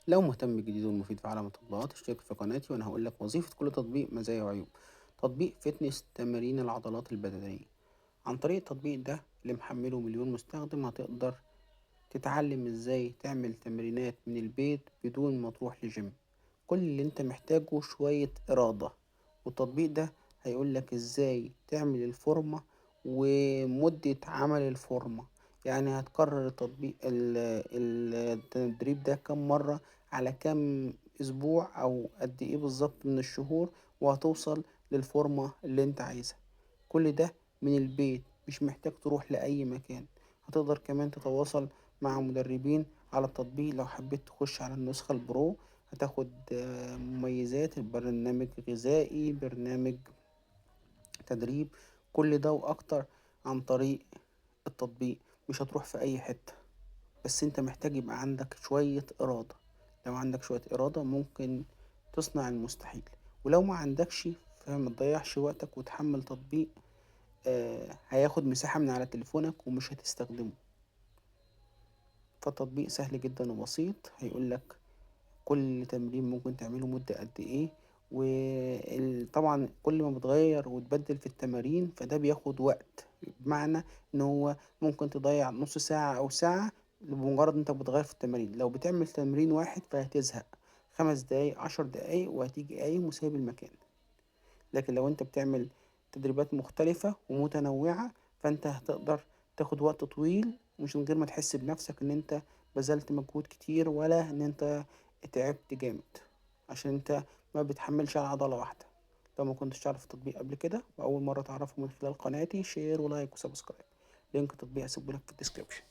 لو مهتم بالجديد والمفيد في عالم التطبيقات اشترك في قناتي وأنا هقولك وظيفة كل تطبيق، مزايا وعيوب. تطبيق فتنس تمارين العضلات البدنية. عن طريق التطبيق ده اللي محمله مليون مستخدم هتقدر تتعلم ازاي تعمل تمرينات من البيت بدون ما تروح لجيم. كل اللي انت محتاجه شوية إرادة، والتطبيق ده هيقولك ازاي تعمل الفورمة ومدة عمل الفورمة. يعني هتكرر التدريب ده كم مرة على كم أسبوع أو قد إيه بالظبط من الشهور، وهتوصل للفورمة اللي انت عايزها. كل ده من البيت، مش محتاج تروح لأي مكان. هتقدر كمان تتواصل مع مدربين على التطبيق. لو حبيت تخش على النسخة البرو هتاخد مميزات البرنامج غذائي، برنامج تدريب، كل ده وأكتر عن طريق التطبيق. مش هتروح في أي حتة، بس انت محتاج يبقى عندك شوية إرادة. لو عندك شوية إرادة ممكن تصنع المستحيل. ولو ما عندكش فمتضيعش وقتك وتحمل تطبيق هياخد مساحة من على تليفونك ومش هتستخدمه. فالتطبيق سهل جدا وبسيط، هيقولك كل تمرين ممكن تعمله مدة قد ايه. وطبعا كل ما بتغير وتبدل في التمارين فده بياخد وقت، بمعنى ان هو ممكن تضيع نص ساعة او ساعة بمجرد انت بتغير في التمارين. لو بتعمل تمرين واحد فهتزهق 5 دقايق 10 دقايق وهتيجي قايم وسايب المكان. لكن لو انت بتعمل تدريبات مختلفة ومتنوعة فانت هتقدر تاخد وقت طويل، مش من غير ما تحس بنفسك ان انت بذلت مجهود كتير ولا ان انت تعبت جامد، عشان انت ما بتحملش على عضلة واحدة. لو ما كنتش تعرف التطبيق قبل كده واول مرة تعرفه من خلال قناتي، شير ولايك وسبسكرايب. لينك التطبيق هسيبهولك في الديسكريبشن.